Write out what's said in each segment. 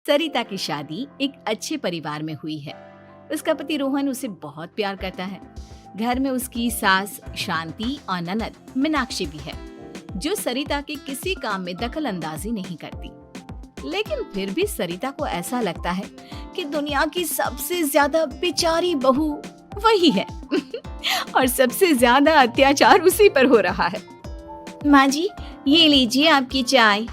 सरिता की शादी एक अच्छे परिवार में हुई है। उसका पति रोहन उसे बहुत प्यार करता है। घर में उसकी सास शांति और ननद मीनाक्षी भी है, जो सरिता के किसी काम में दखल अंदाजी नहीं करती। लेकिन फिर भी सरिता को ऐसा लगता है कि दुनिया की सबसे ज्यादा बेचारी बहू वही है और सबसे ज्यादा अत्याचार उसी पर हो रहा है। माँ जी, ये लीजिए आपकी चाय।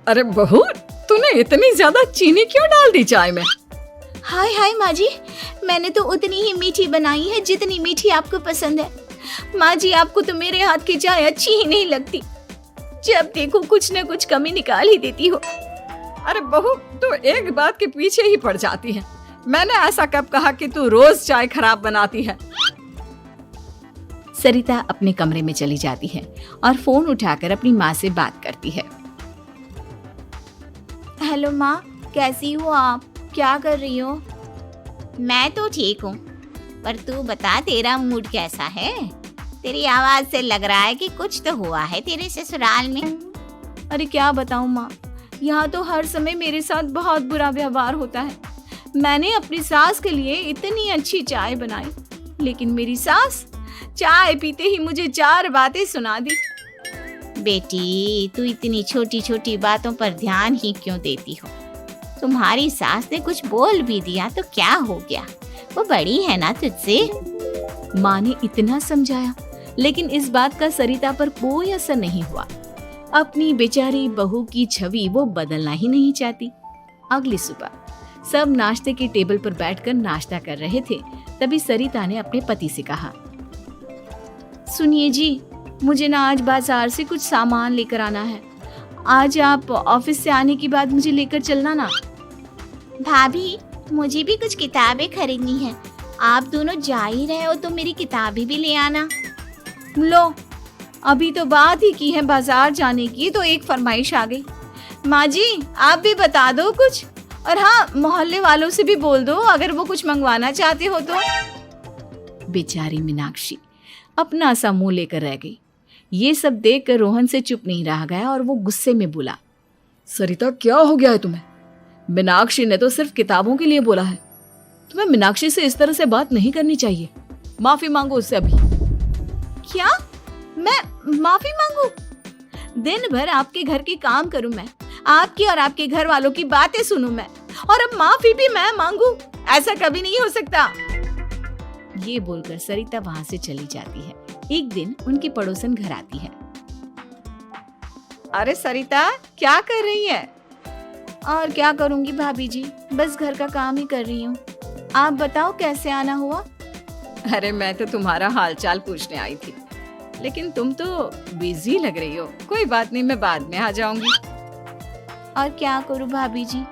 अरे बहू, तूने इतनी ज्यादा चीनी क्यों डाल दी चाय में? हाय हाय माँ जी, मैंने तो उतनी ही मीठी बनाई है जितनी मीठी आपको पसंद है। माँ जी, आपको तो मेरे हाथ की चाय अच्छी ही नहीं लगती। जब देखो कुछ न कुछ कमी निकाल ही देती हो। अरे बहू, तू एक बात के पीछे ही पड़ जाती है। मैंने ऐसा कब कहा कि तू रोज चाय खराब बनाती है? सरिता अपने कमरे में चली जाती है और फोन उठाकर अपनी माँ से बात करती है। हेलो माँ, कैसी हो आप? क्या कर रही हो? मैं तो ठीक हूँ, पर तू बता, तेरा मूड कैसा है? तेरी आवाज से लग रहा है कि कुछ तो हुआ है तेरे ससुराल में। अरे क्या बताऊँ माँ, यहाँ तो हर समय मेरे साथ बहुत बुरा व्यवहार होता है। मैंने अपनी सास के लिए इतनी अच्छी चाय बनाई, लेकिन मेरी सास चाय पीते ही मुझे 4 बातें सुना दी। बेटी, तू इतनी छोटी छोटी बातों पर ध्यान ही क्यों देती हो? तुम्हारी सास ने कुछ बोल भी दिया तो क्या हो गया? वो बड़ी है ना तुझसे। माँ ने इतना समझाया, लेकिन इस बात का सरिता पर कोई असर नहीं हुआ। अपनी बेचारी बहू की छवि वो बदलना ही नहीं चाहती। अगली सुबह सब नाश्ते के टेबल पर बैठकर नाश्ता कर रहे थे। तभी सरिता ने अपने पति से कहा, सुनिए जी, मुझे ना आज बाजार से कुछ सामान लेकर आना है। आज आप ऑफिस से आने के बाद मुझे लेकर चलना ना। भाभी, मुझे भी कुछ किताबें खरीदनी है। आप दोनों जा ही रहे हो तो मेरी किताबें भी ले आना। लो, अभी तो बात ही की है बाजार जाने की, तो एक फरमाइश आ गई। माँ जी, आप भी बता दो कुछ, और हाँ, मोहल्ले वालों से भी बोल दो अगर वो कुछ मंगवाना चाहते हो तो। बेचारी मीनाक्षी अपना सा मुंह लेकर रह गई। ये सब देखकर रोहन से चुप नहीं रह गया और वो गुस्से में बोला, सरिता, क्या हो गया है तुम्हें? मीनाक्षी ने तो सिर्फ किताबों के लिए बोला है। तुम्हें मीनाक्षी से इस तरह से बात नहीं करनी चाहिए। माफी मांगो उससे अभी। क्या? मैं माफी मांगू? दिन भर आपके घर के काम करूं मैं, आपकी और आपके घर वालों की बातें सुनूं मैं, और अब माफी भी मैं मांगू? ऐसा कभी नहीं हो सकता। ये बोलकर सरिता वहां से चली जाती है। एक दिन उनकी पड़ोसन घर आती है। अरे सरिता, क्या कर रही है? और क्या करूंगी भाभी जी, बस घर का काम ही कर रही हूँ। आप बताओ कैसे आना हुआ? अरे मैं तो तुम्हारा हालचाल पूछने आई थी, लेकिन तुम तो बिजी लग रही हो। कोई बात नहीं, मैं बाद में आ जाऊंगी। और क्या करूँ भाभी जी,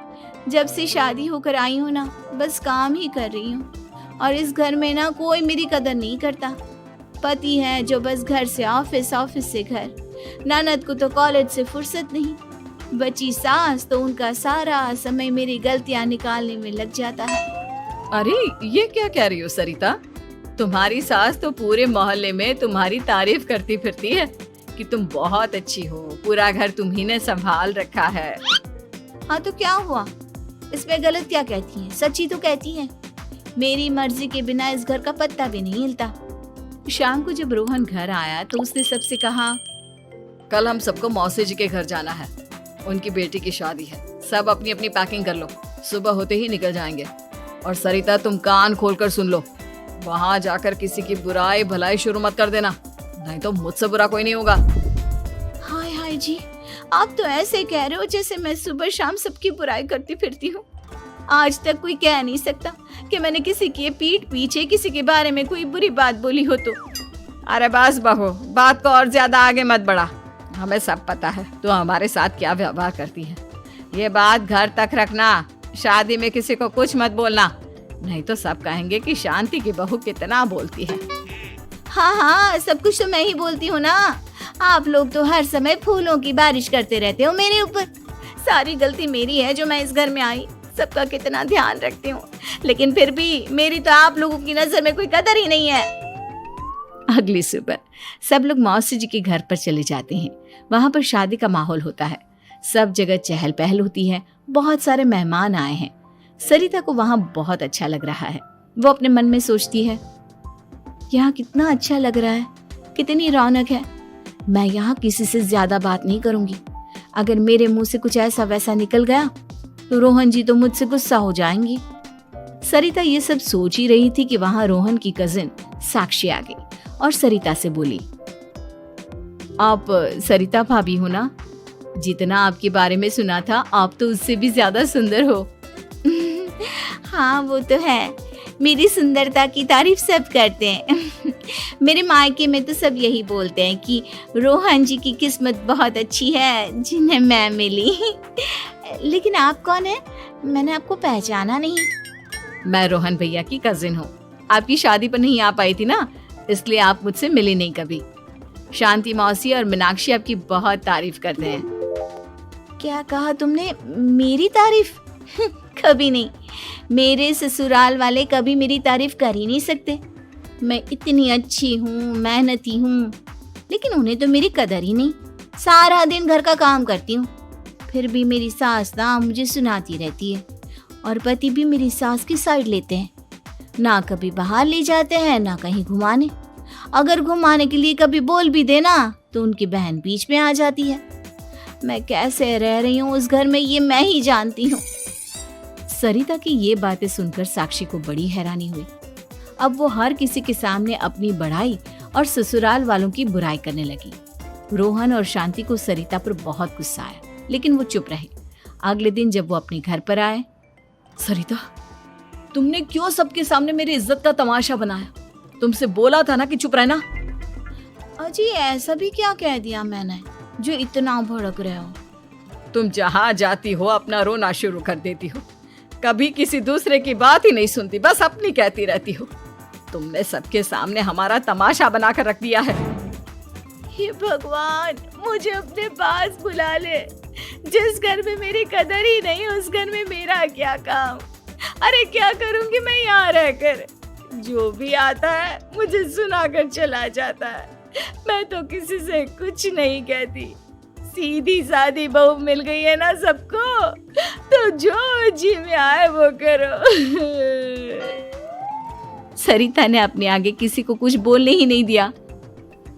जब से शादी होकर आई हूँ ना, बस काम ही कर रही हूँ। और इस घर में ना कोई मेरी कदर नहीं करता। पति है जो बस घर से ऑफिस, ऑफिस से घर। ननद को तो कॉलेज से फुर्सत नहीं। बची सास तो उनका सारा समय मेरी गलतियां निकालने में लग जाता है। अरे ये क्या कह रही हो सरिता? तुम्हारी सास तो पूरे मोहल्ले में तुम्हारी तारीफ करती फिरती है कि तुम बहुत अच्छी हो, पूरा घर तुम्ही ने संभाल रखा है। हाँ तो क्या हुआ? इसमें गलत क्या कहती है? सच्ची तो कहती है। मेरी मर्जी के बिना इस घर का पत्ता भी नहीं हिलता। शाम को जब रोहन घर आया तो उसने सबसे कहा, कल हम सबको मौसी जी के घर जाना है। उनकी बेटी की शादी है। सब अपनी अपनी पैकिंग कर लो, सुबह होते ही निकल जाएंगे। और सरिता, तुम कान खोलकर सुन लो, वहाँ जाकर किसी की बुराई भलाई शुरू मत कर देना, नहीं तो मुझसे बुरा कोई नहीं होगा। हाय हाय जी, आप तो ऐसे कह रहे हो जैसे मैं सुबह शाम सबकी बुराई करती फिरती हूँ। आज तक कोई कह नहीं सकता कि मैंने किसी की पीठ पीछे किसी के बारे में कोई बुरी बात बोली हो तो। अरे बस बहू, बात को और ज्यादा आगे मत बढ़ा। हमें सब पता है तो हमारे साथ क्या व्यवहार करती है। ये बात घर तक रखना, शादी में किसी को कुछ मत बोलना, नहीं तो सब कहेंगे कि शांति की बहू कितना बोलती है। हाँ हाँ, सब कुछ तो मैं ही बोलती हूँ ना। आप लोग तो हर समय फूलों की बारिश करते रहते हो मेरे ऊपर। सारी गलती मेरी है जो मैं इस घर में आई। सबका कितना ध्यान रखती हूँ, लेकिन फिर भी मेरी तो आप लोगों की नजर में कोई कदर ही नहीं है। अगली सुबह सब लोग मौसी जी के घर पर चले जाते हैं। वहाँ पर शादी का माहौल होता है। सब जगह चहल पहल होती है, बहुत सारे मेहमान आए हैं। सरिता को वहां बहुत अच्छा लग रहा है। वो अपने मन में सोचती है, यहाँ कितना अच्छा लग रहा है, कितनी रौनक है। मैं यहाँ किसी से ज्यादा बात नहीं करूंगी। अगर मेरे मुंह से कुछ ऐसा वैसा निकल गया तो रोहन जी तो मुझसे गुस्सा हो जाएंगी। सरिता ये सब सोच ही रही थी कि वहां रोहन की कजिन साक्षी आ गई और सरिता से बोली, आप सरिता भाभी हो ना? जितना आपके बारे में सुना था, आप तो उससे भी ज्यादा सुंदर हो। हाँ वो तो है, मेरी सुंदरता की तारीफ सब करते हैं। मेरे मायके में तो सब यही बोलते हैं कि रोहन जी की किस्मत बहुत अच्छी है जिन्हें मैं मिली। लेकिन आप कौन है? मैंने आपको पहचाना नहीं। मैं रोहन भैया की कजिन हूँ। आपकी शादी पर नहीं आ पाई थी ना, इसलिए आप मुझसे मिली नहीं कभी। शांति मौसी और मीनाक्षी आपकी बहुत तारीफ करते हैं। क्या कहा तुमने? मेरी तारीफ? कभी नहीं। मेरे ससुराल वाले कभी मेरी तारीफ कर ही नहीं सकते। मैं इतनी अच्छी हूँ, मेहनती हूँ, लेकिन उन्हें तो मेरी कदर ही नहीं। सारा दिन घर का काम करती हूँ, फिर भी मेरी सास ना मुझे सुनाती रहती है। और पति भी मेरी सास की साइड लेते हैं, ना कभी बाहर ले जाते हैं ना कहीं घुमाने। अगर घुमाने के लिए कभी बोल भी देना तो उनकी बहन बीच में आ जाती है। मैं कैसे रह रही हूँ उस घर में, ये मैं ही जानती हूँ। सरिता की ये बातें सुनकर साक्षी को बड़ी हैरानी हुई। अब वो हर किसी के सामने अपनी बढ़ाई और ससुराल वालों की बुराई करने लगी। रोहन और शांति को सरिता पर बहुत गुस्सा आया, लेकिन वो चुप रहे। अगले दिन जब वो अपने घर पर आए, सरिता, तुमने क्यों सबके सामने मेरी इज्जत का तमाशा बनाया? तुमसे बोला था ना कि चुप रहना। अजी ऐसा भी क्या कह दिया मैंने जो इतना भड़क रहे हो? तुम जहाँ जाती हो अपना रोना शुरू कर देती हो, कभी किसी दूसरे की बात ही नहीं सुनती, बस अपनी कहती रहती हो। तुमने सबके सामने हमारा तमाशा बनाकर रख दिया है। हे भगवान, मुझे अपने पास बुला ले। जिस घर में मेरी कदर ही नहीं, उस घर में मेरा क्या काम? अरे क्या करूंगी मैं यहाँ रहकर? जो भी आता है मुझे सुनाकर चला जाता है। मैं तो किसी से कुछ नहीं कहती। सीधी सादी बहू मिल गई है ना सबको, तो जो जी में आए वो करो। सरिता ने अपने आगे किसी को कुछ बोलने ही नहीं दिया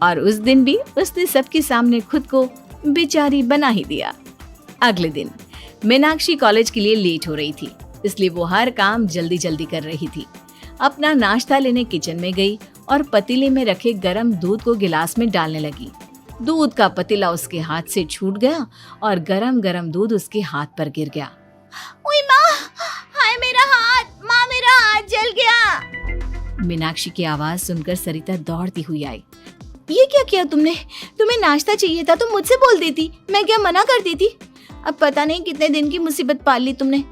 और उस दिन भी उसने सबके सामने खुद को बेचारी बना ही दिया। अगले दिन मीनाक्षी कॉलेज के लिए लेट हो रही थी, इसलिए वो हर काम जल्दी जल्दी कर रही थी। अपना नाश्ता लेने किचन में गई और पतीले में रखे गरम दूध को गिलास में डालने लगी। दूध का पतीला उसके हाथ से छूट गया और गरम गरम दूध उसके हाथ पर गिर गया। ओए माँ, हाय मेरा हाथ, माँ मेरा हाथ जल गया। मीनाक्षी की आवाज सुनकर सरिता दौड़ती हुई आई। ये क्या किया तुमने? तुम्हें नाश्ता चाहिए था तो मुझसे बोल देती, मैं क्या मना कर देती? अब पता नहीं कितने दिन की मुसीबत पाल ली तुमने।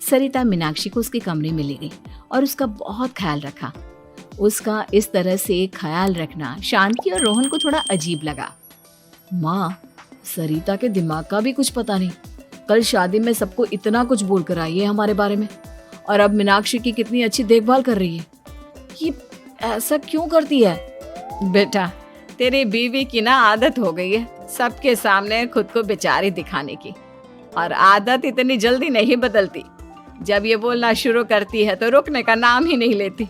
सरिता मीनाक्षी को उसके कमरे में ले गई और उसका बहुत ख्याल रखा। उसका इस तरह से ख्याल रखना शांति और रोहन को थोड़ा अजीब लगा। माँ, सरिता के दिमाग का भी कुछ पता नहीं। कल शादी में सबको इतना कुछ बोल कर आई है हमारे बारे में, और अब मीनाक्षी की कितनी अच्छी देखभाल कर रही है। ये ऐसा क्यों करती है? बेटा, तेरी बीवी की ना आदत हो गई है सबके सामने खुद को बेचारी दिखाने की, और आदत इतनी जल्दी नहीं बदलती। जब ये बोलना शुरू करती है तो रुकने का नाम ही नहीं लेती,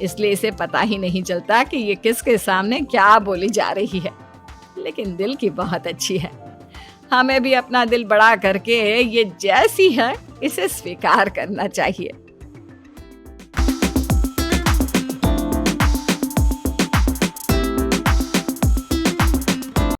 इसलिए इसे पता ही नहीं चलता कि ये किसके सामने क्या बोली जा रही है। लेकिन दिल की बहुत अच्छी है। हमें भी अपना दिल बड़ा करके ये जैसी है इसे स्वीकार करना चाहिए।